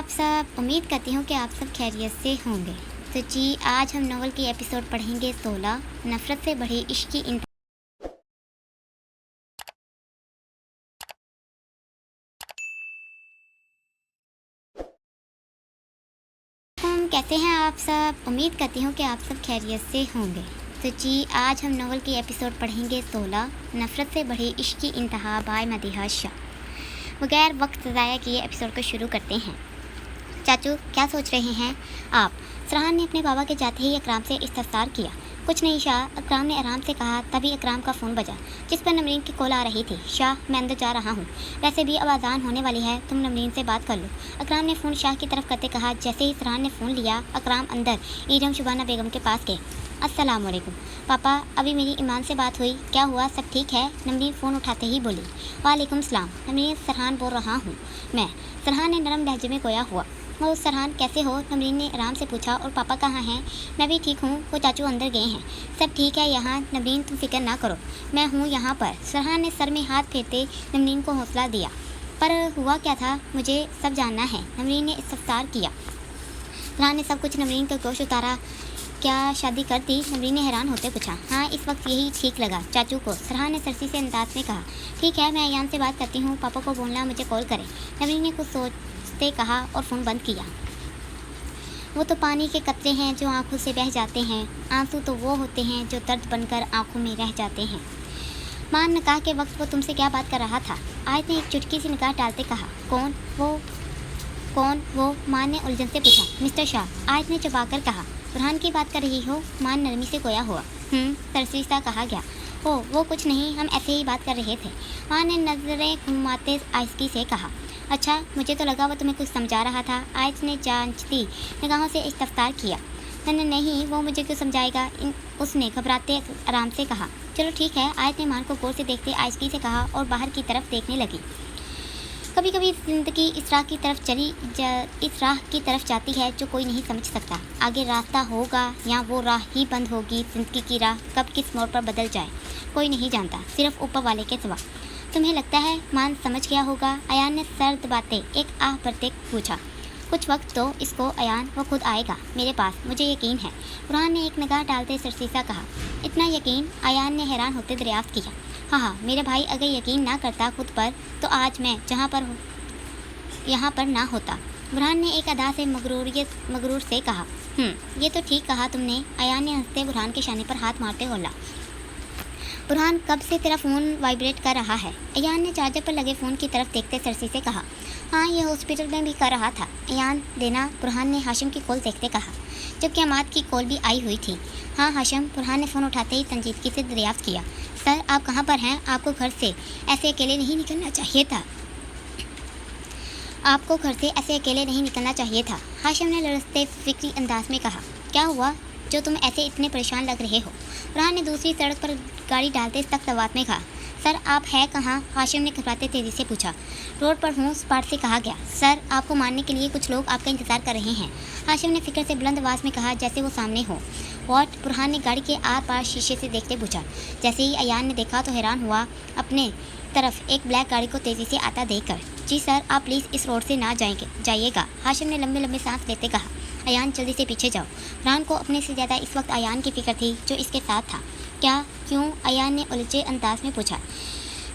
आप सब? उम्मीद करती हूँ कि आप सब खैरियत से होंगे। तो जी, आज हम नॉवल की एपिसोड पढ़ेंगे 16, नफ़रत से बढ़े इश्क की इंतहा। कैसे हैं आप सब? उम्मीद करती हूँ कि आप सब खैरियत से होंगे। तो जी, आज हम नॉवल की एपिसोड पढ़ेंगे 16, नफ़रत से बढ़े इश्क की इंतहा बाय मदीहा शाह। बगैर वक्त ज़ाया किए एपिसोड को शुरू करते हैं। चाचू, क्या सोच रहे हैं आप? सरहान ने अपने बाबा के जाते ही अकराम से इस्तफसार किया। कुछ नहीं शाह, अकराम ने आराम से कहा। तभी अकराम का फ़ोन बजा, जिस पर नमरीन की कॉल आ रही थी। शाह, मैं अंदर जा रहा हूँ, वैसे भी अब अज़ान होने वाली है, तुम नमरीन से बात कर लो। अकराम ने फ़ोन शाह की तरफ करते कहा। जैसे ही सरहान ने फ़ोन लिया, अकराम अंदर ईरम शुबाना बेगम के पास गए। अस्सलाम वालेकुम पापा, अभी मेरी ईमान से बात हुई, क्या हुआ, सब ठीक है? नमरीन फ़ोन उठाते ही बोली। वालेकुम सलाम नमरीन, सरहान बोल रहा हूँ मैं। सरहान ने नरम लहजे में गोया हुआ। वो सरहान कैसे हो? नमरीन ने आराम से पूछा। और पापा कहाँ हैं? मैं भी ठीक हूँ, वो चाचू अंदर गए हैं, सब ठीक है यहाँ। नमरीन, तुम फिक्र ना करो, मैं हूँ यहाँ पर। सरहान ने सर में हाथ फेरते नमरीन को हौसला दिया। पर हुआ क्या था, मुझे सब जानना है, नमरीन ने इस्तफसार किया। सरहान ने सब कुछ नमरीन का गोश उतारा। क्या शादी कर दी? नमरीन ने हैरान होते पूछा। हाँ, इस वक्त यही ठीक लगा चाचू को, सरहान ने सरसी से अंदाज में कहा। ठीक है, मैं अयान से बात करती हूँ, पापा को बोलना मुझे कॉल करें। नमरीन ने कुछ सोचते कहा और फ़ोन बंद किया। वो तो पानी के कतरे हैं जो आंखों से बह जाते हैं, आंसू तो वो होते हैं जो दर्द बनकर आंखों में रह जाते हैं। मान निकाह के वक्त वो तुमसे क्या बात कर रहा था? आयत ने एक चुटकी सी निकाह डालते कहा। कौन वो? मान ने उलझन से पूछा। मिस्टर शाह, आयत ने चबाकर कहा। बुरहान की बात कर रही हो? मान नरमी से गोया हुआ। तरसी सा कहा गया। ओ, वो कुछ नहीं, हम ऐसे ही बात कर रहे थे, मान ने नज़रें घुमाते आहिस्ती से कहा। अच्छा, मुझे तो लगा वो तुम्हें कुछ समझा रहा था। आयत ने जांचती निगाहों से इस्तफसार किया। नहीं, वो मुझे क्यों समझाएगा, उसने घबराते आराम से कहा। चलो ठीक है, आयत ने मान को गौर से देखते आहिस्ती से कहा और बाहर की तरफ देखने लगी। कभी कभी ज़िंदगी इस राह की तरफ जाती है जो कोई नहीं समझ सकता। आगे रास्ता होगा या वो राह ही बंद होगी। ज़िंदगी की राह कब किस मोड़ पर बदल जाए कोई नहीं जानता, सिर्फ ऊपर वाले के सिवा। तुम्हें लगता है मान समझ गया होगा? अयान ने सर दबाते एक आह भरते पूछा। कुछ वक्त तो इसको अयान, वो खुद आएगा मेरे पास, मुझे यकीन है, बुरहान ने एक निगाह डालते सरसीसा कहा। इतना यकीन? अयान ने हैरान होते दरियाफ्त किया। हाँ, मेरे भाई अगर यकीन ना करता खुद पर तो आज मैं यहाँ पर ना होता, बुरहान ने एक अदा से मगरूर से कहा। ये तो ठीक कहा तुमने, अयान ने हंसते बुरहान के शाने पर हाथ मारते बोला। बुरहान, कब से तेरा फ़ोन वाइब्रेट कर रहा है? अयान ने चार्जर पर लगे फ़ोन की तरफ देखते सरसी से कहा। हाँ, ये हॉस्पिटल में भी कर रहा था। अयान देना, बुरहान ने हाशिम की कॉल देखते कहा, जबकि अमाद की कॉल भी आई हुई थी। हाँ हाशिम, बुरहान ने फ़ोन उठाते ही संजीदगी से दरियाफ्त किया। सर, आप कहाँ पर हैं? आपको घर से ऐसे अकेले नहीं निकलना चाहिए था। हाशिम ने लड़ते फिक्री अंदाज में कहा। क्या हुआ जो तुम ऐसे इतने परेशान लग रहे हो? बुरहान ने दूसरी सड़क पर गाड़ी डालते सख्त आवाज़ में कहा। सर, आप हैं कहाँ? हाशिम ने घबराते तेज़ी से पूछा। रोड पर हूँ, स्पाट से कहा गया। सर, आपको मारने के लिए कुछ लोग आपका इंतज़ार कर रहे हैं, हाशिम ने फिक्र से बुलंद आवाज़ में कहा, जैसे वो सामने हो। वॉट? बुरहान ने गाड़ी के आर पार शीशे से देखते पूछा। जैसे ही अयान ने देखा तो हैरान हुआ, अपने तरफ एक ब्लैक गाड़ी को तेज़ी से आता देखकर। जी सर, आप प्लीज़ इस रोड से ना जाइएगा, हाशिम ने लंबे लंबे सांस लेते कहा। अयान, जल्दी से पीछे जाओ। बुरहान को अपने से ज़्यादा इस वक्त अयान की फ़िक्र थी जो इसके साथ था। क्या? क्यों? अयान ने उलझे अंदाज में पूछा।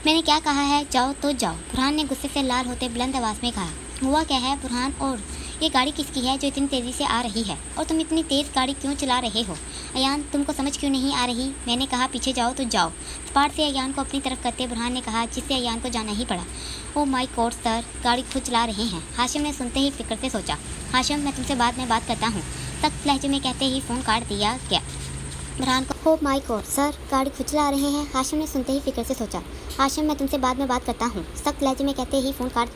मैंने क्या कहा है, जाओ तो जाओ, बुरहान ने गुस्से से लाल होते बुलंद आवाज़ में कहा। हुआ क्या है बुरहान, और ये गाड़ी किसकी है जो इतनी तेज़ी से आ रही है, और तुम इतनी तेज़ गाड़ी क्यों चला रहे हो? अयान, तुमको समझ क्यों नहीं आ रही? मैंने कहा पीछे जाओ तो जाओ, स्पाट से अयान को अपनी तरफ करते बुरहान ने कहा, जिससे अयान को जाना ही पड़ा। ओ माय गॉड सर, गाड़ी खुद चला रहे हैं, हाशिम ने सुनते ही फिक्र से सोचा। हाशिम, मैं तुमसे बाद में बात करता हूँ, सख्त लहजे में कहते ही फ़ोन काट दिया गया। बुरहान को, हो माय गॉड सर, गाड़ी खुद चला रहे हैं, हाशिम ने सुनते ही फिक्र से सोचा। हाशिम, मैं तुमसे बाद में बात करता हूँ, सख्त लहजे में कहते ही फ़ोन काट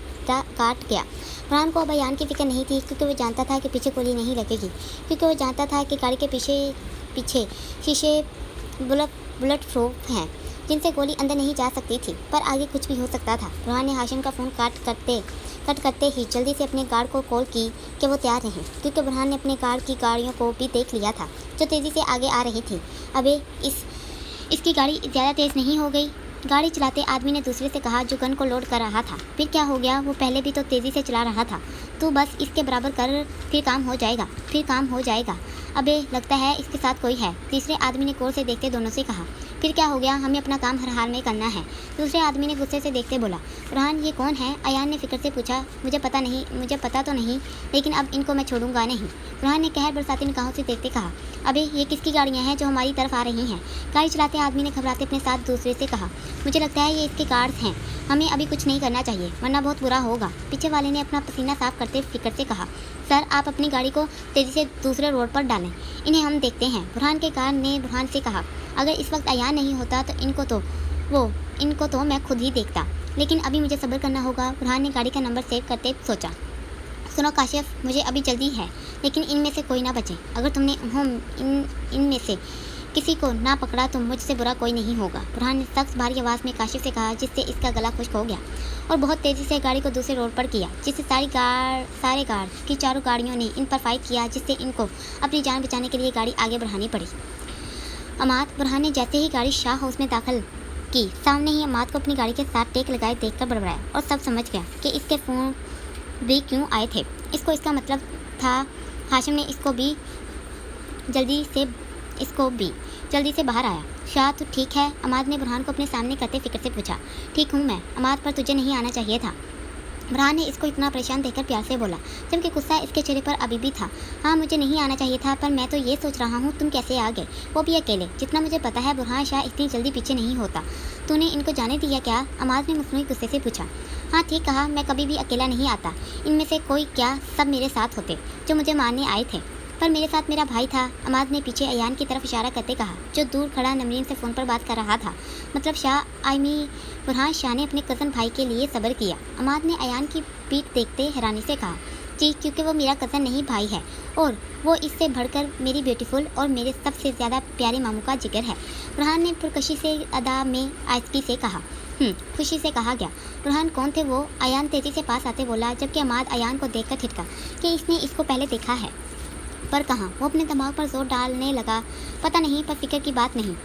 गया। बुरहान को अब अयान की फ़िक्र नहीं थी, क्योंकि वो जानता था कि पीछे गोली नहीं लगेगी, क्योंकि वो जानता था कि गाड़ी के पीछे शीशे बुलेट प्रूफ हैं, जिनसे गोली अंदर नहीं जा सकती थी, पर आगे कुछ भी हो सकता था। बुरहान ने हाशिम का फ़ोन कट करते ही जल्दी से अपने गार्ड को कॉल की कि वो तैयार रहें, क्योंकि बुरहान ने अपने गार्ड की गाड़ियों को भी देख लिया था जो तेज़ी से आगे आ रही थी। अबे इसकी गाड़ी ज़्यादा तेज़ नहीं हो गई? गाड़ी चलाते आदमी ने दूसरे से कहा जो गन को लोड कर रहा था। फिर क्या हो गया, वो पहले भी तो तेज़ी से चला रहा था। तू बस इसके बराबर कर, फिर काम हो जाएगा। अबे लगता है इसके साथ कोई है, तीसरे आदमी ने गौर से देखते दोनों से कहा। फिर क्या हो गया, हमें अपना काम हर हाल में करना है, दूसरे आदमी ने गुस्से से देखते बोला। बुरहान ये कौन है, अयान ने फिक्र से पूछा। मुझे पता तो नहीं, लेकिन अब इनको मैं छोड़ूंगा नहीं, बुरहान ने कहर बरसाती निगाहों से देखते कहा। अबे ये किसकी गाड़ियाँ हैं जो हमारी तरफ आ रही हैं, गाड़ी चलाते आदमी ने घबराते अपने साथ दूसरे से कहा। मुझे लगता है ये इसके कार्स हैं, हमें अभी कुछ नहीं करना चाहिए वरना बहुत बुरा होगा, पीछे वाले ने अपना पसीना साफ करते फिक्र से कहा। सर आप अपनी गाड़ी को तेज़ी से दूसरे रोड पर डालें, इन्हें हम देखते हैं, बुरहान के कार ने बुरहान से कहा। अगर इस वक्त अयान नहीं होता तो इनको तो मैं खुद ही देखता, लेकिन अभी मुझे सब्र करना होगा, बुरहान ने गाड़ी का नंबर सेव करते सोचा। सुनो काशिफ, मुझे अभी जल्दी है, लेकिन इनमें से कोई ना बचे, अगर तुमने इनमें से किसी को ना पकड़ा तो मुझसे बुरा कोई नहीं होगा, बुरहान ने सख्त भारी आवाज़ में काशिफ से कहा, जिससे इसका गला खुश्क हो गया और बहुत तेज़ी से गाड़ी को दूसरे रोड पर किया, जिससे सारे गार्ड की चारों गाड़ियों ने इन पर फायर किया, जिससे इनको अपनी जान बचाने के लिए गाड़ी आगे बढ़ानी पड़ी। अमाद, बुरहान ने जैसे ही गाड़ी शाह हाउस में दाखिल की, सामने ही अमाद को अपनी गाड़ी के साथ टेक लगाए देखकर बड़बड़ाया और सब समझ गया कि इसके फ़ोन भी क्यों आए थे। इसका मतलब था हाशिम ने इसको भी जल्दी से बाहर आया। शाह तू ठीक है, अमाद ने बुरहान को अपने सामने करते फिक्र से पूछा। ठीक हूँ मैं अमाद, पर तुझे नहीं आना चाहिए था, बुरहान ने इसको इतना परेशान देखकर प्यार से बोला, जबकि गुस्सा इसके चेहरे पर अभी भी था। हाँ मुझे नहीं आना चाहिए था, पर मैं तो ये सोच रहा हूँ तुम कैसे आ गए, वो भी अकेले। जितना मुझे पता है बुरहान शाह इतनी जल्दी पीछे नहीं होता, तूने इनको जाने दिया क्या, अमाद ने मसनूई गुस्से से पूछा। हाँ ठीक कहा, मैं कभी भी अकेला नहीं आता, इनमें से कोई क्या सब मेरे साथ होते जो मुझे मारने आए थे, पर मेरे साथ मेरा भाई था, अमाद ने पीछे अयान की तरफ इशारा करते कहा, जो दूर खड़ा नमरीन से फ़ोन पर बात कर रहा था। मतलब बुरहान शाह ने अपने कज़न भाई के लिए सब्र किया, अमाद ने अयान की पीठ देखते हैरानी से कहा। जी क्योंकि वो मेरा कज़न नहीं भाई है, और वो इससे बढ़कर मेरी ब्यूटीफुल और मेरे सबसे ज़्यादा प्यारे मामू का जिगर है, बुरहान ने पुरकशी से अदा में आइज़गी से कहा। खुशी से कहा गया। बुरहान कौन थे वो, अयान तेज़ी से पास आते बोला, जबकि अमाद अयान को देखकर ठिठका कि इसने इसको पहले देखा है, पर कहाँ। वो अपने दिमाग पर जोर डालने लगा, पता नहीं, पर फिक्र की बात नहीं।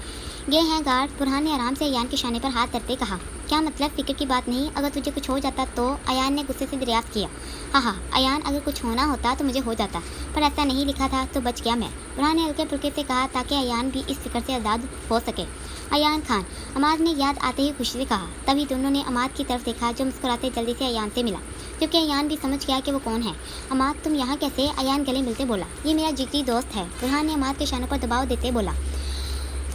ये हैं गार्ड, बुरहान ने आराम से अयान के शाने पर हाथ धरते कहा। क्या मतलब फिक्र की बात नहीं, अगर तुझे कुछ हो जाता तो, अयान ने गुस्से से दरियाफ्त किया। हाँ अयान, अगर कुछ होना होता तो मुझे हो जाता, पर ऐसा नहीं लिखा था तो बच गया मैं, बुरहान ने हल्के फुल्के से कहा ताकि अयान भी इस फिक्र से आज़ाद हो सके। अयान खान, अमाद ने याद आते ही खुशी से कहा। तभी दोनों ने अमाद की तरफ देखा जो मुस्कुराते जल्दी से अयान से मिला, क्योंकि अयान भी समझ गया कि वो कौन है। अमाद तुम यहाँ कैसे, अयान गले मिलते बोला। ये मेरा जिगरी दोस्त है, बुरहान ने अमाद के शानों पर दबाव देते बोला।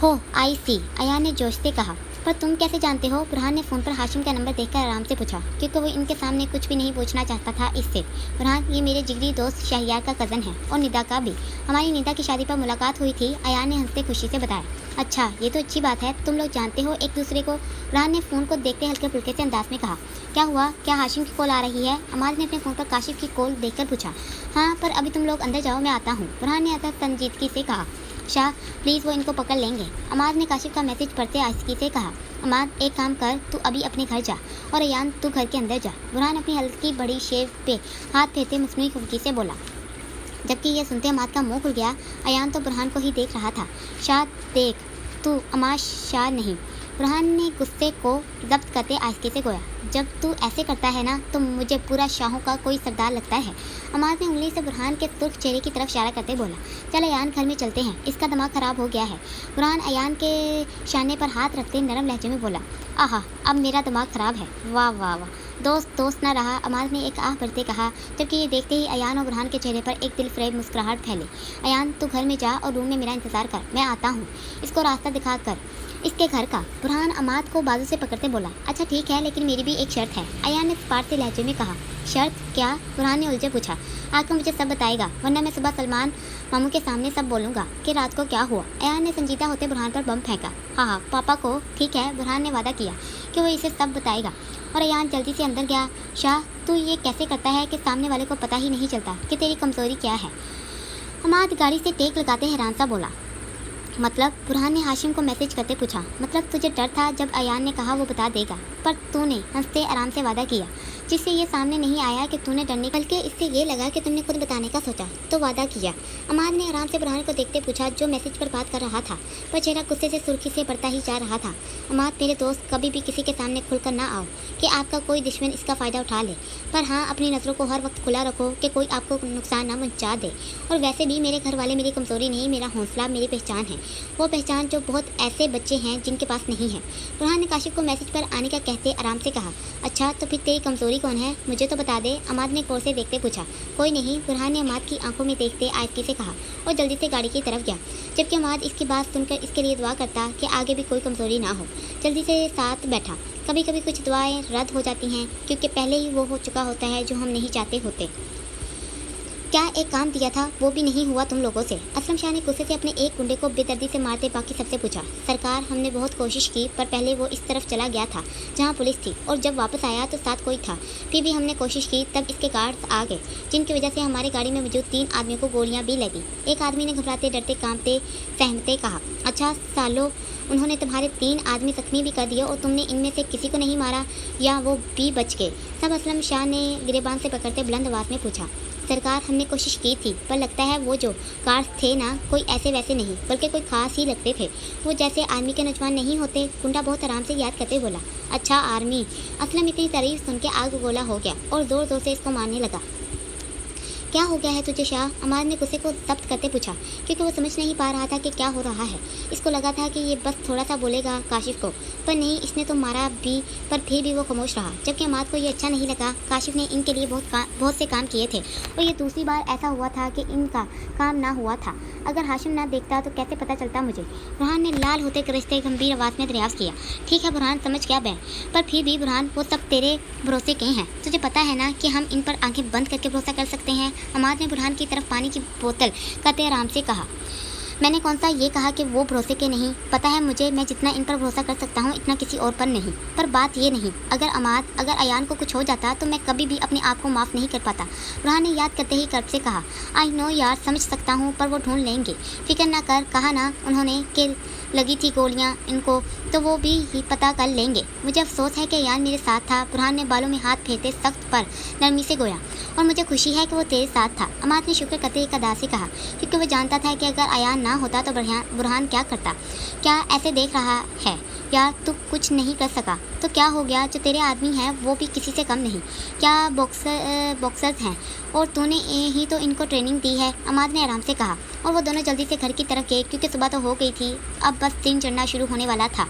हो आई सी, अयान ने जोश से कहा। पर तुम कैसे जानते हो, बुरहान ने फ़ोन पर हाशिम का नंबर देखकर आराम से पूछा, क्योंकि वो इनके सामने कुछ भी नहीं पूछना चाहता था इससे। बुरहान ये मेरे जिगरी दोस्त शहरियार का कज़न है, और निदा का भी, हमारी निदा की शादी पर मुलाकात हुई थी, अयान ने हंसते खुशी से बताया। अच्छा ये तो अच्छी बात है, तुम लोग जानते हो एक दूसरे को, बुरहान ने फ़ोन को देखते हल्के फुल्के से अंदाज में कहा। क्या हुआ, क्या हाशिम की कॉल आ रही है, अमाद ने अपने फ़ोन पर काशिफ की कॉल देखकर पूछा। हाँ पर अभी तुम लोग अंदर जाओ, मैं आता हूँ, बुरहान ने संजीदगी से कहा। शाह प्लीज़ वो इनको पकड़ लेंगे, अमाद ने काशिफ का मैसेज पढ़ते आहिस्ती से कहा। अमाद एक काम कर, तू अभी अपने घर जा, और अयान तू घर के अंदर जा, बुरहान अपनी हल्की बड़ी शेव पे हाथ फेरते मुस्नुई खुफकी से बोला। जबकि यह सुनते अमाद का मुंह खुल गया। अयान तो बुरहान को ही देख रहा था। शाह देख तू, अमाद शाह नहीं, बुरहान ने गुस्से को जब्त करते आहिस्ते से गोया। जब तू ऐसे करता है ना तो मुझे पूरा शाहों का कोई सरदार लगता है, अमाद ने उंगली से बुरहान के सुर्ख चेहरे की तरफ इशारा करते बोला। चल अयान घर में चलते हैं, इसका दिमाग ख़राब हो गया है, बुरहान अयान के शाने पर हाथ रखते नरम लहजे में बोला। आहा अब मेरा दिमाग ख़राब है, वाह वाह वाह, दोस्त ना रहा, अमाद ने एक आह भरते कहा, जबकि ये देखते ही अयान और बुरहान के चेहरे पर एक दिल फरेब मुस्कुराहट फैली। अयान तू घर में जा और रूम में मेरा इंतज़ार कर, मैं आता हूँ, इसको रास्ता दिखा कर इसके घर का, बुरहान अमाद को बाजू से पकड़ते बोला। अच्छा ठीक है, लेकिन मेरी भी एक शर्त है, अयान ने स्पार्ट से लहजे में कहा। शर्त क्या, बुरहान ने उलझे पूछा। आकर मुझे सब बताएगा, वरना मैं सुबह सलमान मामू के सामने सब बोलूँगा कि रात को क्या हुआ, अयान ने संजीदा होते बुरहान पर बम फेंका। हाँ पापा को, ठीक है, बुरहान ने वादा किया कि वो इसे सब बताएगा, और अयान जल्दी से अंदर गया। शाह तू ये कैसे करता है कि सामने वाले को पता ही नहीं चलता कि तेरी कमज़ोरी क्या है, अमाद गाड़ी से टेक लगाते हैरान सा बोला। मतलब, बुरहान ने हाशिम को मैसेज करते पूछा। मतलब तुझे डर था जब अयान ने कहा वो बता देगा, पर तूने हंसते आराम से वादा किया। जिससे ये सामने नहीं आया कि तूने डरने, बल्कि इससे ये लगा कि तुमने खुद बताने का सोचा तो वादा किया। अमाद ने आराम से बुरहान को देखते पूछा, जो मैसेज पर बात कर रहा था, पर चेहरा गुस्से से सुर्खी से बढ़ता ही जा रहा था। अमाद, मेरे दोस्त, कभी भी किसी के सामने खुलकर ना आओ कि आपका कोई दुश्मन इसका फ़ायदा उठा ले, पर हाँ, अपनी नज़रों को हर वक्त खुला रखो कि कोई आपको नुकसान ना पहुंचा दे। और वैसे भी मेरे घर वाले मेरी कमज़ोरी नहीं, मेरा हौसला मेरी पहचान है, वो पहचान जो बहुत ऐसे बच्चे हैं जिनके पास नहीं है। बुरहान ने काशिफ को मैसेज पर आने का कहते आराम से कहा, अच्छा तो फिर तेरी कमज़ोरी कौन है, मुझे तो बता दे। अमाद ने गौर से देखते पूछा। कोई नहीं, बुरहान ने अमाद की आंखों में देखते आयकी से कहा और जल्दी से गाड़ी की तरफ गया, जबकि अमाद इसकी बात सुनकर इसके लिए दुआ करता कि आगे भी कोई कमज़ोरी ना हो। जल्दी से साथ बैठा। कभी कभी कुछ दुआएं रद्द हो जाती हैं क्योंकि पहले ही वो हो चुका होता है जो हम नहीं चाहते होते। क्या एक काम दिया था वो भी नहीं हुआ तुम लोगों से? असलम शाह ने गुस्से से अपने एक गुंडे को बेदर्दी से मारते बाकी सबसे पूछा। सरकार, हमने बहुत कोशिश की, पर पहले वो इस तरफ चला गया था जहाँ पुलिस थी, और जब वापस आया तो साथ कोई था। फिर भी हमने कोशिश की, तब इसके गार्ड्स आ गए, जिनकी वजह से हमारी गाड़ी में मौजूद 3 आदमियों को गोलियाँ भी लगी। एक आदमी ने घबराते डरते कांपते सहमते कहा, अच्छा सालो, उन्होंने तुम्हारे 3 आदमी जख्मी भी कर दिए और तुमने इनमें से किसी को नहीं मारा या वो भी बच गए? सब असलम शाह ने गिरेबान से पकड़ते बुलंद आवाज़ में पूछा। सरकार, हमने कोशिश की थी, पर लगता है वो जो गार्ड्स थे ना, कोई ऐसे वैसे नहीं, बल्कि कोई खास ही लगते थे। वो जैसे आर्मी के नौजवान नहीं होते। गुंडा बहुत आराम से याद करते बोला। अच्छा आर्मी? असलम इतनी तारीफ सुन के आग गोला हो गया और ज़ोर ज़ोर से इसको मारने लगा। क्या हो गया है तुझे शाह? अमाद ने गुस्से को जब्त करते पूछा, क्योंकि वो समझ नहीं पा रहा था कि क्या हो रहा है। इसको लगा था कि ये बस थोड़ा सा बोलेगा काशिफ को, पर नहीं, इसने तो मारा भी, पर फिर भी वो खामोश रहा। जबकि अमाद को ये अच्छा नहीं लगा। काशिफ ने इनके लिए बहुत से काम किए थे और ये दूसरी बार ऐसा हुआ था कि इनका काम ना हुआ था। अगर हाशिम ना देखता तो कैसे पता चलता मुझे? बुरहान ने लाल होते गरजते गंभीर आवाज़ में दरियाफ्त किया। ठीक है बुरहान, समझ गया मैं, पर फिर भी बुरहान, वो सब तेरे भरोसे के हैं। तुझे पता है ना कि हम इन पर आंखें बंद करके भरोसा कर सकते हैं। अमाद ने बुरहान की तरफ पानी की बोतल करते आराम से कहा। मैंने कौन सा ये कहा कि वो भरोसे के नहीं? पता है मुझे, मैं जितना इन पर भरोसा कर सकता हूँ इतना किसी और पर नहीं। पर बात ये नहीं, अगर अयान को कुछ हो जाता तो मैं कभी भी अपने आप को माफ़ नहीं कर पाता। बुरहान ने याद करते ही कर्ब से कहा। आई नो यार, समझ सकता हूँ, पर वो ढूंढ लेंगे, फिक्र ना कर। कहा ना उन्होंने कि लगी थी गोलियाँ इनको, तो वो भी ही पता कर लेंगे। मुझे अफसोस है कि अयान मेरे साथ था। बुरहान ने बालों में हाथ फेरते सख्त पर नरमी से गोया। और मुझे खुशी है कि वो तेरे साथ था। अमाद ने शुक्र करते एक अदा से कहा, क्योंकि वो जानता था कि अगर अयान ना होता तो बुरहान क्या करता। क्या ऐसे देख रहा है यार, तू कुछ नहीं कर सका तो क्या हो गया? जो तेरे आदमी हैं वो भी किसी से कम नहीं। क्या बॉक्सर्स हैं, और तूने ही तो इनको ट्रेनिंग दी है। अमाद ने आराम से कहा। और वो दोनों जल्दी से घर की तरफ गए, क्योंकि सुबह तो हो गई थी, अब बस दिन चढ़ना शुरू होने वाला था।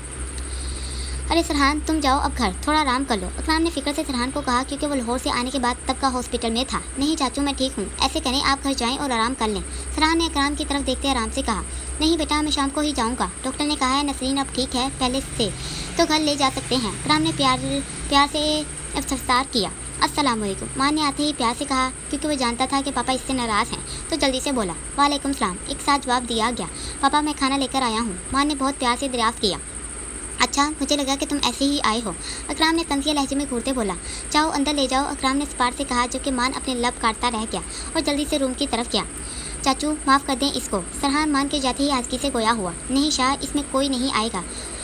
अरे सरहान, तुम जाओ अब घर, थोड़ा आराम कर लो, अकराम ने फिक्र से सरहान को कहा, क्योंकि वो लाहौर से आने के बाद तब का हॉस्पिटल में था। नहीं चाचू, मैं ठीक हूँ। ऐसे करें, आप घर जाएं और आराम कर लें। सरहान ने अकराम की तरफ देखते आराम से कहा। नहीं बेटा, मैं शाम को ही जाऊँगा। डॉक्टर ने कहा है नसरीन अब ठीक है पहले से, तो घर ले जा सकते हैं। अकराम ने प्यार से इफ्तार किया। अस्सलाम वालेकुम, माँ ने आते ही प्यार से कहा, क्योंकि वो जानता था कि पापा इससे नाराज़ हैं, तो जल्दी से बोला। वालेकुम सलाम, एक साथ जवाब दिया गया। पापा, मैं खाना लेकर आया हूँ। माँ ने बहुत प्यार से दरियाफ्त किया। अच्छा, मुझे लगा कि तुम ऐसे ही आए हो। अकराम ने तंजिया लहजे में घूरते बोला। जाओ अंदर ले जाओ, अकराम ने स्पार्ट से कहा, जबकि मान अपने लब काटता रह गया और जल्दी से रूम की तरफ गया। चाचू माफ़ कर दें इसको। सरहान मान के जाते ही आजकी से गोया हुआ। नहीं शाह, इसमें कोई नहीं आएगा,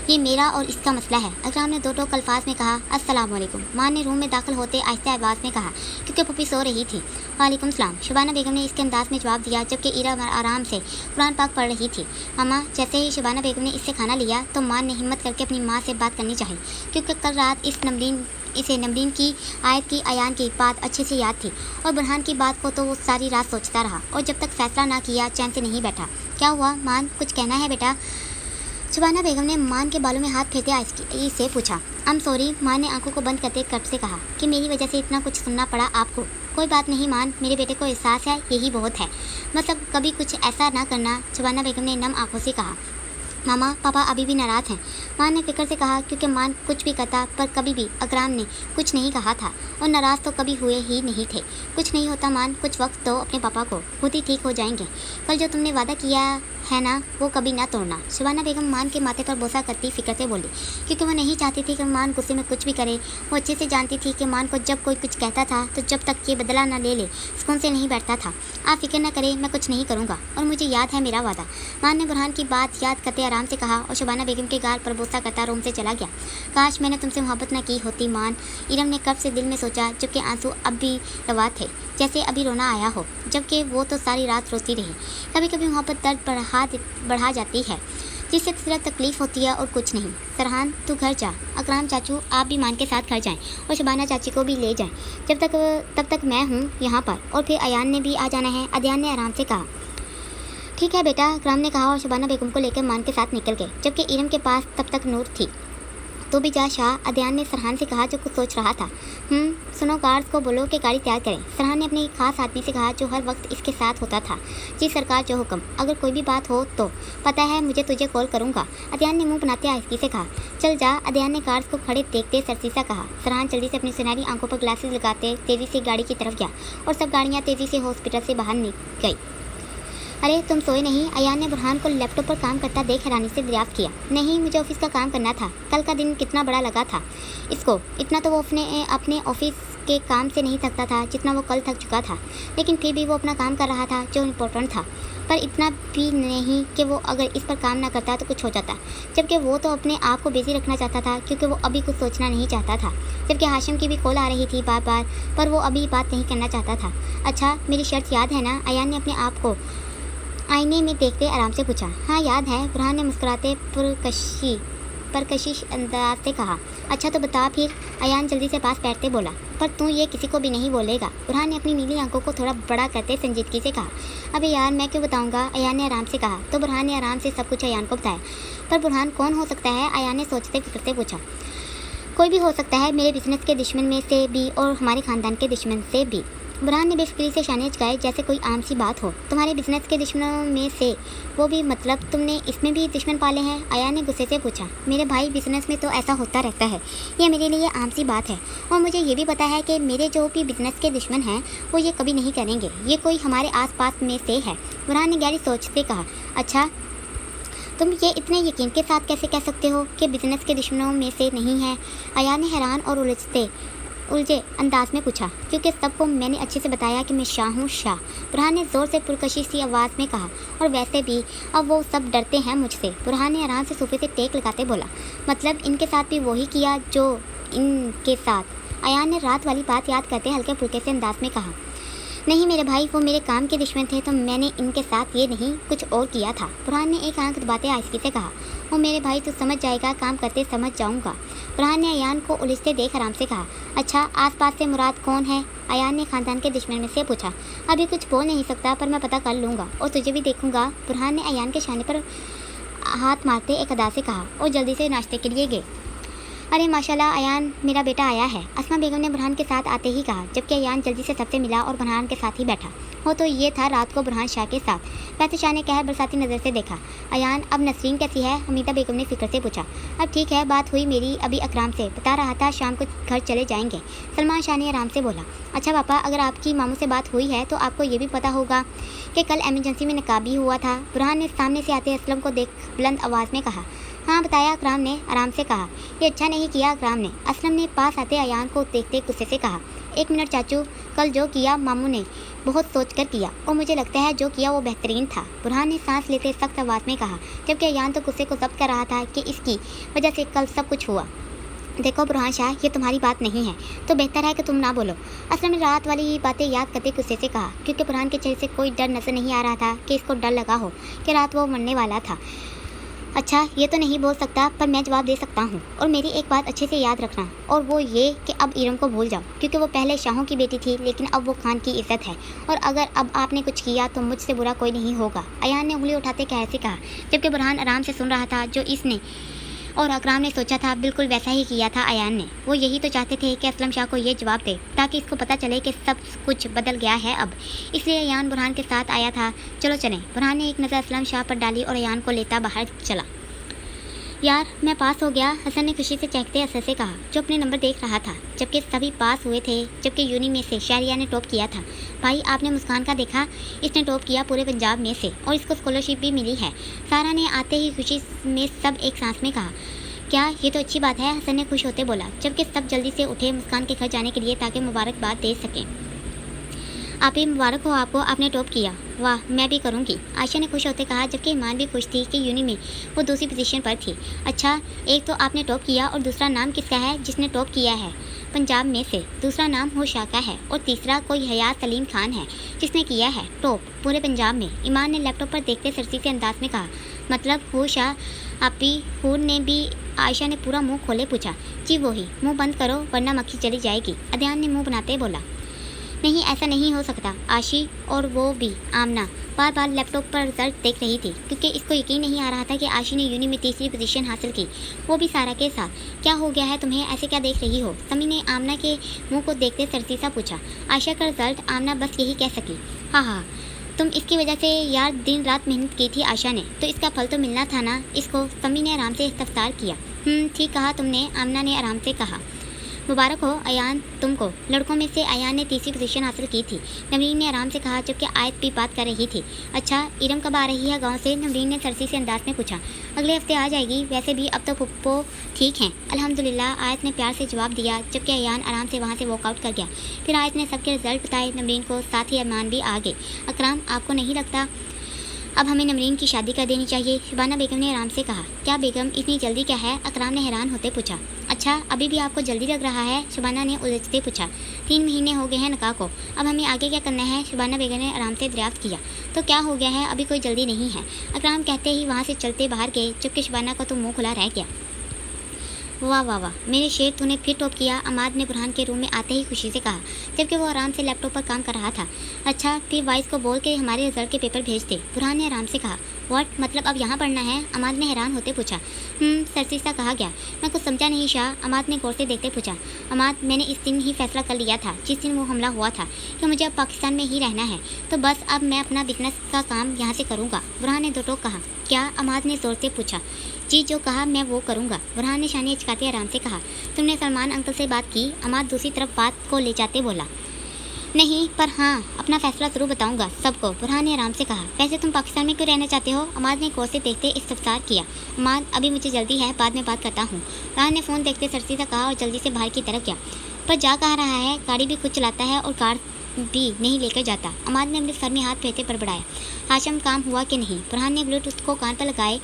ये मेरा और इसका मसला है। अकराम ने दो अल्फाज में कहा। अस्सलाम वालेकुम, माँ ने रूम में दाखिल होते आहिस्ता आवाज़ में कहा, क्योंकि पप्पी सो रही थी। वालेकुम सलाम, शबाना बेगम ने इसके अंदाज में जवाब दिया, जबकि ईरा आराम से कुरान पाक पढ़ रही थी। मामा, जैसे ही शबाना बेगम ने इससे खाना लिया तो माँ ने हिम्मत करके अपनी माँ से बात करनी चाहिए, क्योंकि कल रात इसे नमरीन की आयत की अयान की बात अच्छे से याद थी, और बुरहान की बात को तो वो सारी रात सोचता रहा, और जब तक फैसला ना किया चैन से नहीं बैठा। क्या हुआ मान, कुछ कहना है बेटा? शबाना बेगम ने मान के बालों में हाथ फेंते आइसकी से पूछा। आई एम सॉरी, मान ने आंखों को बंद करते कर्ब से कहा, कि मेरी वजह से इतना कुछ सुनना पड़ा आपको। कोई बात नहीं मान, मेरे बेटे को एहसास है, यही बहुत है। मतलब कभी कुछ ऐसा ना करना। शबाना बेगम ने नम आंखों से कहा। मामा, पापा अभी भी नाराज़ हैं, मान ने फिक्र से कहा, क्योंकि मान कुछ भी करता पर कभी भी अकराम ने कुछ नहीं कहा था, और नाराज़ तो कभी हुए ही नहीं थे। कुछ नहीं होता मान, कुछ वक्त दो अपने पापा को, खुद ही ठीक हो जाएंगे। कल जो तुमने वादा किया है ना वो कभी ना तोड़ना। शबाना बेगम मान के माथे पर बोसा करती फिक्र से बोली, क्योंकि वो नहीं चाहती थी कि मान गुस्से में कुछ भी करे। वो अच्छे से जानती थी कि मान को जब कोई कुछ कहता था तो जब तक ये बदला ना ले सुकून से नहीं बैठता था। आप फिक्र न करें, मैं कुछ नहीं करूँगा और मुझे याद है मेरा वादा। मान ने बुरहान की बात याद करते आराम से कहा और शबाना बेगम के गाल पर बोसा करता रूम से चला गया। काश मैंने तुमसे मोहब्बत न की होती मान, इरम ने कब से दिल में सोचा, जबकि आंसू अब भी रवा थे, जैसे अभी रोना आया हो, जबकि वो तो सारी रात रोती रही। कभी कभी मोहब्बत दर्द बढ़ा जाती है, जिससे सिर्फ तकलीफ होती है और कुछ नहीं। सरहान तू घर जा, अकराम चाचू आप भी मान के साथ घर जाएं और शबाना चाची को भी ले जाएं, तब तक मैं हूँ यहाँ पर, और फिर अयान ने भी आ जाना है। अदयान ने आराम से कहा। ठीक है बेटा, अकराम ने कहा और शबाना बेगम को लेकर मान के साथ निकल गए, जबकि इरम के पास तब तक नूर थी। तो भी जा शाह, अदयान ने सरहान से कहा जो कुछ सोच रहा था। सुनो, गार्ड्स को बोलो कि गाड़ी तैयार करें। सरहान ने अपने खास आदमी से कहा जो हर वक्त इसके साथ होता था। जी सरकार, जो हुक्म, अगर कोई भी बात हो तो पता है मुझे तुझे कॉल करूँगा। अदयान ने मुंह बनाते आहिस्ती से कहा। चल जा, अदयान ने गार्ड्स को खड़े देखते सरसी सा कहा। सरहान जल्दी से अपनी सुनहरी आंखों पर ग्लासेस लगाते तेज़ी से गाड़ी की तरफ गया और सब गाड़ियाँ तेज़ी से हॉस्पिटल से बाहर निकल गई। अरे तुम सोए नहीं? अयान ने बुरहान को लैपटॉप पर काम करता देख हैरानी से दरियाफ्त किया। नहीं, मुझे ऑफिस का काम करना था। कल का दिन कितना बड़ा लगा था इसको। इतना तो वो अपने ऑफिस के काम से नहीं थकता था जितना वो कल थक चुका था, लेकिन फिर भी वो अपना काम कर रहा था जो इम्पोर्टेंट था। पर इतना भी नहीं कि वो अगर इस पर काम ना करता तो कुछ हो जाता, जबकि वो तो अपने आप को बिजी रखना चाहता था क्योंकि वो अभी कुछ सोचना नहीं चाहता था। जबकि हाशिम की भी कॉल आ रही थी बार बार, पर वो अभी बात नहीं करना चाहता था। अच्छा, मेरी शर्त याद है ना? अयान ने अपने आप को आईने में देखते आराम से पूछा। हाँ याद है, बुरहान ने मुस्कुराते परकशिश अंदाज से कहा। अच्छा तो बता फिर, अयान जल्दी से पास बैठते बोला। पर तू ये किसी को भी नहीं बोलेगा। बुरहान ने अपनी नीली आंखों को थोड़ा बड़ा करते संजीदगी से कहा। अबे यार मैं क्यों बताऊंगा? अयान ने आराम से कहा। तो बुरहान ने आराम से सब कुछ अयान को बताया। पर बुरहान कौन हो सकता है? अयान ने सोचते फिक्रते पूछा। कोई भी हो सकता है, मेरे बिजनेस के दुश्मन में से भी और हमारे खानदान के दुश्मन से भी। बुरहान ने बेफिक्री से शाने झुकाए जैसे कोई आम सी बात हो। तुम्हारे बिजनेस के दुश्मनों में से? वो भी मतलब तुमने इसमें भी दुश्मन पाले हैं? अयान ने गुस्से से पूछा। मेरे भाई, बिजनेस में तो ऐसा होता रहता है, ये मेरे लिए आम सी बात है। और मुझे ये भी पता है कि मेरे जो भी बिजनेस के दुश्मन हैं वो ये कभी नहीं करेंगे। ये कोई हमारे आसपास में से है। बुरहान ने गहरी सोच से कहा। अच्छा, तुम ये इतने यकीन के साथ कैसे कह सकते हो कि बिजनेस के दुश्मनों में से नहीं है? अयान ने हैरान और उलझे अंदाज में पूछा। क्योंकि सबको मैंने अच्छे से बताया कि मैं शाह हूँ, शाह। बुरहान ने ज़ोर से पुरकशिश सी आवाज़ में कहा। और वैसे भी अब वो सब डरते हैं मुझसे। बुरहान ने आराम से सोफे से टेक लगाते बोला। मतलब इनके साथ भी वही किया जो इनके साथ? अयान ने रात वाली बात याद करते हल्के फुल्के से अंदाज में कहा। नहीं मेरे भाई, वो मेरे काम के दुश्मन थे तो मैंने इनके साथ ये नहीं कुछ और किया था। बुरहान ने एक आंख दबाते आहिस्ती से कहा। वो मेरे भाई तू समझ जाएगा, काम करते समझ जाऊंगा। बुरहान ने अयान को उलझते देख आराम से कहा। अच्छा, आसपास से मुराद कौन है? अयान ने खानदान के दुश्मन में से पूछा। अभी कुछ बोल नहीं सकता, पर मैं पता कर लूँगा और तुझे भी देखूंगा। बुरहान ने अयान के शाने पर हाथ मारते एक अदा से कहा और जल्दी से नाश्ते के लिए गए। अरे माशाल्लाह, अयान मेरा बेटा आया है, अस्मा बेगम ने बुरहान के साथ आते ही कहा, जबकि अयान जल्दी से सबसे मिला और बुरहान के साथ ही बैठा हो। तो ये था रात को बुरहान शाह के साथ। वैसे शाह ने कहर बरसाती नज़र से देखा। अयान, अब नसरीन कैसी है? हमीदा बेगम ने फिक्र से पूछा। अब ठीक है, बात हुई मेरी अभी अकराम से, बता रहा था शाम को घर चले जाएंगे। सलमान शाह ने आराम से बोला। अच्छा पापा, अगर आपकी मामू से बात हुई है तो आपको ये भी पता होगा कि कल एमरजेंसी में नकाबी हुआ था। बुरहान ने सामने से आते असलम को देख बुलंद आवाज़ में कहा। हाँ बताया, अकराम ने आराम से कहा। ये अच्छा नहीं किया अकराम ने। असलम ने पास आते अयान को देखते गुस्से से कहा। एक मिनट चाचू, कल जो किया मामू ने बहुत सोच कर किया और मुझे लगता है जो किया वो बेहतरीन था। बुरहान ने सांस लेते सख्त आवाज़ में कहा, जबकि अयान तो गुस्से को जब्त कर रहा था कि इसकी वजह से कल सब कुछ हुआ। देखो बुरहान शाह, ये तुम्हारी बात नहीं है तो बेहतर है कि तुम ना बोलो। असलम ने रात वाली बातें याद करते गुस्से से कहा, क्योंकि बुरहान के चेहरे से कोई डर नजर नहीं आ रहा था कि इसको डर लगा हो कि रात वो मरने वाला था। अच्छा, ये तो नहीं बोल सकता, पर मैं जवाब दे सकता हूँ। और मेरी एक बात अच्छे से याद रखना, और वो ये कि अब इरम को भूल जाओ, क्योंकि वो पहले शाहों की बेटी थी लेकिन अब वो खान की इज्जत है। और अगर अब आपने कुछ किया तो मुझसे बुरा कोई नहीं होगा। अयान ने उंगली उठाते कैसे कहा, जबकि बुरहान आराम से सुन रहा था। जो इसने और अकराम ने सोचा था बिल्कुल वैसा ही किया था अयान ने। वो यही तो चाहते थे कि असलम शाह को ये जवाब दे ताकि इसको पता चले कि सब कुछ बदल गया है अब। इसलिए अयान बुरहान के साथ आया था। चलो चलें। बुरहान ने एक नज़र असलम शाह पर डाली और अयान को लेता बाहर चला। यार मैं पास हो गया, हसन ने खुशी से चहकते असर से कहा, जो अपने नंबर देख रहा था जबकि सभी पास हुए थे। जबकि यूनी में से शहरिया ने टॉप किया था। भाई आपने मुस्कान का देखा, इसने टॉप किया पूरे पंजाब में से और इसको स्कॉलरशिप भी मिली है। सारा ने आते ही खुशी में सब एक सांस में कहा, क्या ये तो अच्छी बात है, हसन ने खुश होते बोला। जबकि सब जल्दी से उठे मुस्कान के घर जाने के लिए ताकि मुबारकबाद दे सकें। आप ही मुबारक हो आपको, आपने टॉप किया। वाह मैं भी करूँगी, आयशा ने खुश होते कहा। जबकि ईमान भी खुश थी कि यूनी में वो दूसरी पोजीशन पर थी। अच्छा, एक तो आपने टॉप किया और दूसरा नाम किसका है जिसने टॉप किया है? पंजाब में से। दूसरा नाम होशा का है और तीसरा कोई हयात सलीम खान है जिसने किया है टॉप पूरे पंजाब में। ईमान ने लैपटॉप पर देखते सरसी से अंदाज में कहा, मतलब होशा आपी हूर ने भी? आयशा ने पूरा मुंह खोले पूछा। जी वही, मुंह बंद करो वरना मक्खी चली जाएगी, अदयान ने मुंह बनाते बोला। नहीं ऐसा नहीं हो सकता। आशी और वो भी आमना बार बार लैपटॉप पर रिजल्ट देख रही थी क्योंकि इसको यकीन नहीं आ रहा था कि आशी ने यूनी में तीसरी पोजीशन हासिल की, वो भी सारा के साथ। क्या हो गया है तुम्हें, ऐसे क्या देख रही हो? समी ने आमना के मुंह को देखते सरसी सा पूछा। आयशा का रिजल्ट, आमना बस यही कह सकी। हाँ, तुम इसकी वजह से यार दिन रात मेहनत की थी आशा ने, तो इसका फल तो मिलना था ना इसको। समी ने आराम से इस्तफसार किया। ठीक कहा तुमने, आमना ने आराम से कहा। मुबारक हो अयान तुमको, लड़कों में से अयान ने तीसरी पोजीशन हासिल की थी, नवरीन ने आराम से कहा। जबकि आयत भी बात कर रही थी। अच्छा, इरम कब आ रही है गांव से? नवरीन ने सरसी से अंदाज में पूछा। अगले हफ्ते आ जाएगी, वैसे भी अब तो पुप्पो ठीक हैं अल्हम्दुलिल्लाह, आयत ने प्यार से जवाब दिया। जबकि अयान आराम से वहाँ से वॉकआउट कर गया। फिर आयत ने सबके रिजल्ट बताए नवरीन को, साथ ही अरमान भी आ गए। अकराम आपको नहीं लगता अब हमें नवरीन की शादी कर देनी चाहिए? शबाना बेगम ने आराम से कहा। क्या बेगम इतनी जल्दी क्या है? अकराम ने हैरान होते पूछा। अच्छा, अभी भी आपको जल्दी लग रहा है? शबाना ने उलझते पूछा। 3 महीने हो गए हैं निकाह को, अब हमें आगे क्या करना है? शबाना बेगम ने आराम से दरियाफ्त किया। तो क्या हो गया है, अभी कोई जल्दी नहीं है, अकराम कहते ही वहाँ से चलते बाहर गए। जबकि शबाना का तो मुँह खुला रह गया। वाह वाह वाह मेरे शेर, तूने फिर टॉप किया, अमाद ने बुरहान के रूम में आते ही खुशी से कहा। जबकि वो आराम से लैपटॉप पर काम कर रहा था। अच्छा, फिर वाइस को बोल के हमारे रिजल्ट के पेपर भेज दे, बुरहान ने आराम से कहा। व्हाट, मतलब अब यहाँ पढ़ना है? अमाद ने हैरान होते पूछा। सरसी सा कहा गया। मैं कुछ समझा नहीं शाह, अमाद ने गौर से देखते पूछा। अमाद, मैंने इस दिन ही फैसला कर लिया था जिस दिन वो हमला हुआ था कि मुझे अब पाकिस्तान में ही रहना है, तो बस अब मैं अपना बिजनेस का काम यहाँ से करूँगा, बुरहान ने दो टोक कहा। क्या? अमाद ने जोर से पूछा। जी, जो कहा मैं वो करूँगा, बुरहान ने शानी अचकाते आराम से कहा। तुमने सलमान अंकल से बात की? अमाद दूसरी तरफ बात को ले जाते बोला। नहीं, पर हाँ अपना फैसला ज़रूर बताऊंगा सबको, बुरहान ने आराम से कहा। वैसे तुम पाकिस्तान में क्यों रहना चाहते हो? अमाद ने गौर से देखते इस्तफसार किया। अमाद, अभी मुझे जल्दी है, बाद में बात करता हूँ, बुरहान ने फ़ोन देखते सरसी से कहा और जल्दी से बाहर की तरफ गया। पर जा कहाँ रहा है? गाड़ी भी खुद चलाता है और कार भी नहीं लेकर जाता। अमाद ने अपने सर में हाथ फेरते बड़बड़ाया। हाशम, काम हुआ कि नहीं? बुरहान ने ब्लूटूथ को कान पर लगाए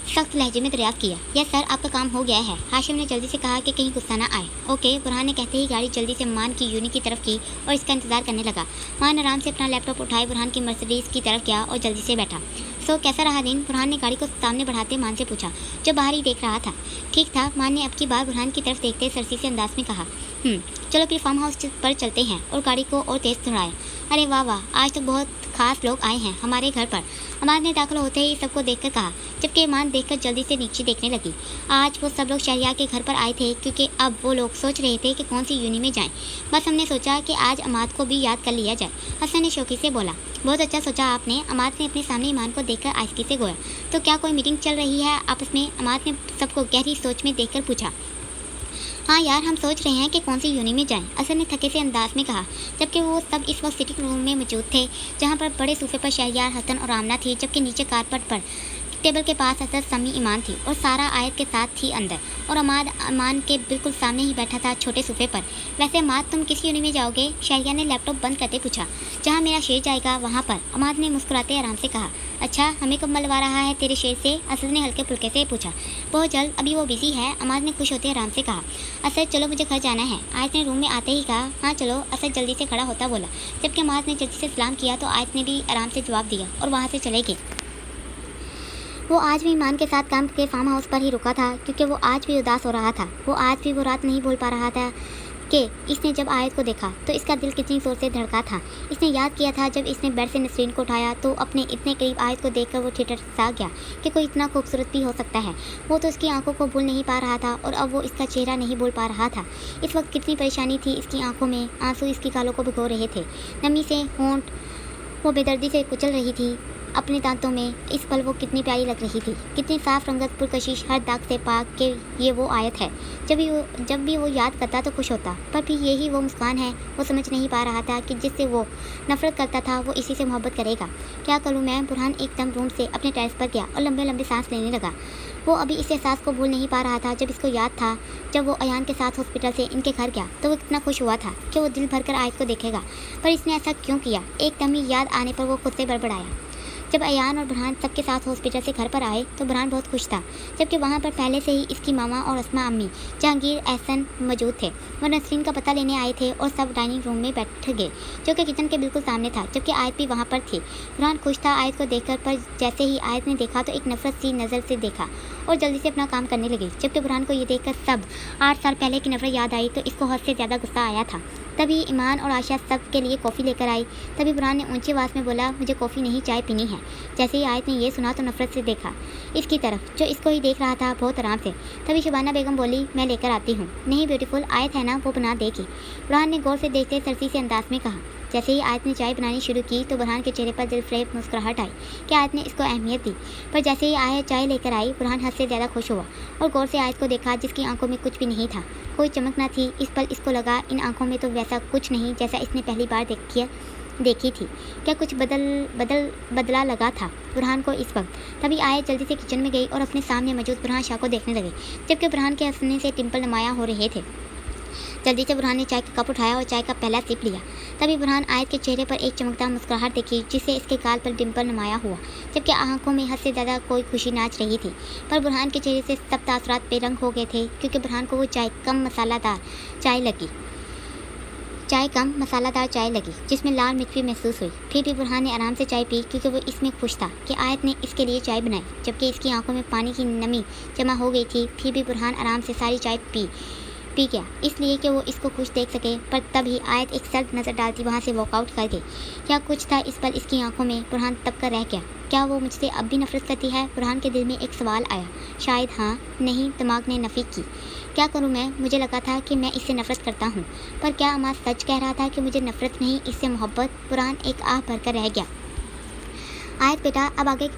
सख्त लहजे में दरियाफ्त किया। यस सर, आपका काम हो गया है, हाशिम ने जल्दी से कहा कि कहीं गुस्सा ना आए। ओके, बुरहान ने कहते ही गाड़ी जल्दी से मान की यूनी की तरफ की और इसका इंतजार करने लगा। मान आराम से अपना लैपटॉप उठाए बुरहान की मर्सिडीज़ की तरफ गया और जल्दी से बैठा। सो कैसा रहा दिन? बुरहान ने गाड़ी को सामने बढ़ाते मान से पूछा, जो बाहर ही देख रहा था। ठीक था, मान ने अब की बार बुरहान की तरफ देखते सरसी से अंदाज में कहा। चलो फिर फार्म हाउस पर चलते हैं, और गाड़ी को और तेज़ दौड़ाया। अरे वाह वाह, आज तो बहुत खास लोग आए हैं हमारे घर पर, अमान ने दाखिल होते ही सबको देखकर कहा। जबकि ईमान देखकर जल्दी से नीचे देखने लगी। आज वो सब लोग शहरियार के घर पर आए थे क्योंकि अब वो लोग सोच रहे थे कि कौन सी यूनी में जाएं। बस हमने सोचा कि आज अमाद को भी याद कर लिया जाए, हसन ने शौकी से बोला। बहुत अच्छा सोचा आपने, अमाद ने अपने सामने ईमान को देखकर आहिस्ते से गोया। तो क्या कोई मीटिंग चल रही है आपस में? अमाद ने सबको गहरी सोच में देखकर पूछा। हाँ यार, हम सोच रहे हैं कि कौन सी यूनी में जाएं, असद ने थके से अंदाज में कहा। जबकि वो सब इस वक्त सिटिंग रूम में मौजूद थे, जहाँ पर बड़े सोफे पर शहरियार, हसन और आमना थी, जबकि नीचे कारपेट पर टेबल के पास असद, समी, ईमान थी और सारा आयत के साथ थी अंदर, और अमाद अमान के बिल्कुल सामने ही बैठा था छोटे सोफे पर। वैसे अमाद, तुम किस यूनी में जाओगे? शहरिया ने लैपटॉप बंद करते पूछा। जहाँ मेरा शेर जाएगा वहाँ पर, अमाद ने मुस्कुराते आराम से कहा। अच्छा, हमें कब मलवा रहा है तेरे शेर से? असद ने हल्के फुल्के से पूछा। बहुत जल्द, अभी वो बिजी है, अमाद ने खुश होते आराम से कहा। असद, चलो मुझे घर जाना है, आयत ने रूम में आते ही कहा। हाँ चलो, असद जल्दी से खड़ा होता बोला। जबकि अमाद ने जल्दी से सलाम किया तो आयत ने भी आराम से जवाब दिया और वहाँ से चले गए। वो आज भी ईमान के साथ काम के फार्म हाउस पर ही रुका था क्योंकि वो आज भी उदास हो रहा था। वो आज भी वो रात नहीं भूल पा रहा था कि इसने जब आयत को देखा तो इसका दिल कितनी जोर से धड़का था। इसने याद किया था जब इसने बेड से नसरीन को उठाया तो अपने इतने करीब आयत को देखकर वो थिएटर सा गया कि कोई इतना खूबसूरत भी हो सकता है। वो तो इसकी आंखों को भूल नहीं पा रहा था और अब वो इसका चेहरा नहीं भूल पा रहा था। इस वक्त कितनी परेशानी थी इसकी आंखों में, आंसू इसकी गालों को भिगो रहे थे, नमी से होंठ वो बेदर्दी से कुचल रही थी। अपने दांतों में। इस पल वो कितनी प्यारी लग रही थी, कितनी साफ रंगत, पुरकशिश, हर दाग से पाक के ये वो आयत है। जब भी वो याद करता तो खुश होता, पर फिर यही वो मुस्कान है। वो समझ नहीं पा रहा था कि जिससे वो नफरत करता था वो इसी से मोहब्बत करेगा। क्या करूँ मैं? बुरहान एकदम रूम से अपने टेरेस पर गया और लंबे लंबे सांस लेने लगा। वो अभी इस एहसास को भूल नहीं पा रहा था जब इसको याद था जब वो अयान के साथ हॉस्पिटल से इनके घर गया तो वो कितना खुश हुआ था कि वो दिल भरकर आयत को देखेगा। पर इसने ऐसा क्यों किया? एकदम ही याद आने पर वो खुद से बड़बड़ाया। जब अयान और बुरहान सबके साथ हॉस्पिटल से घर पर आए तो बुरहान बहुत खुश था, जबकि वहाँ पर पहले से ही इसकी मामा और अस्मा अम्मी, जहांगीर, एहसन मौजूद थे। वो नसरीन का पता लेने आए थे और सब डाइनिंग रूम में बैठ गए, जो कि किचन के बिल्कुल सामने था, जबकि आयत भी वहाँ पर थी। बुरहान खुश था आयत को देखकर, पर जैसे ही आयत ने देखा तो एक नफरत सी नज़र से देखा और जल्दी से अपना काम करने लगी। जबकि बुरहान को ये देखकर सब 8 साल पहले की नफरत याद आई तो इसको हद से ज़्यादा गुस्सा आया था। तभी ईमान और आशा सब के लिए कॉफ़ी लेकर आई। तभी बुरहान ने ऊंची आवाज़ में बोला, मुझे कॉफ़ी नहीं चाय पीनी है। जैसे ही आयत ने ये सुना तो नफरत से देखा इसकी तरफ, जो इसको ही देख रहा था बहुत आराम से। तभी शबाना बेगम बोली, मैं लेकर आती हूँ। नहीं ब्यूटीफुल, आयत है ना, वो बना देगी। बुरहान ने गौर से देखते सरसी से अंदाज में कहा। जैसे ही आयत ने चाय बनानी शुरू की तो बुरहान के चेहरे पर दिलफरेब मुस्कुराहट आई कि आयत ने इसको अहमियत दी। पर जैसे ही आयत चाय लेकर आई बुरहान हद से ज़्यादा खुश हुआ और गौर से आयत को देखा, जिसकी आंखों में कुछ भी नहीं था, कोई चमक न थी। इस पल इसको लगा इन आंखों में तो वैसा कुछ नहीं जैसा इसने पहली बार देखी थी। क्या कुछ बदला लगा था बुरहान को इस वक्त? तभी आयत जल्दी से किचन में गई और अपने सामने मौजूद बुरहान शाह को देखने लगी, जबकि बुरहान के हंसने से टिम्पल नुमाया हो रहे थे। जल्दी से बुरहान ने चाय का कप उठाया और चाय का पहला सिप लिया। तभी बुरहान आयत के चेहरे पर एक चमकदार मुस्कुराहट देखी, जिससे इसके गाल पर डिम्पल नुमाया हुआ, जबकि आंखों में हद से ज़्यादा कोई खुशी नाच रही थी। पर बुरहान के चेहरे से सब तासुरात बेरंग हो गए थे, क्योंकि बुरहान को वो चाय कम मसालेदार चाय लगी, जिसमें लाल मिर्च भी महसूस हुई। फिर भी बुरहान ने आराम से चाय पी, क्योंकि वो इसमें खुश था कि आयत ने इसके लिए चाय बनाई, जबकि इसकी आंखों में पानी की नमी जमा हो गई थी। फिर भी बुरहान आराम से सारी चाय पी गया, इसलिए कि वो इसको खुश देख सके। पर तभी आयत एक सर्द नज़र डालती वहाँ से वॉकआउट कर गई। क्या कुछ था इस पल इसकी आंखों में? बुरहान तब कर रह गया। क्या वो मुझसे अब भी नफरत करती है? बुरहान के दिल में एक सवाल आया। शायद हाँ, नहीं, दिमाग ने नफ़ी की। क्या करूँ मैं? मुझे लगा था कि मैं इससे नफरत करता हूँ, पर क्या अम्मा सच कह रहा था कि मुझे नफरत नहीं, इससे मोहब्बत? बुरहान एक आह भरकर रह गया। आयत बेटा, अब आगे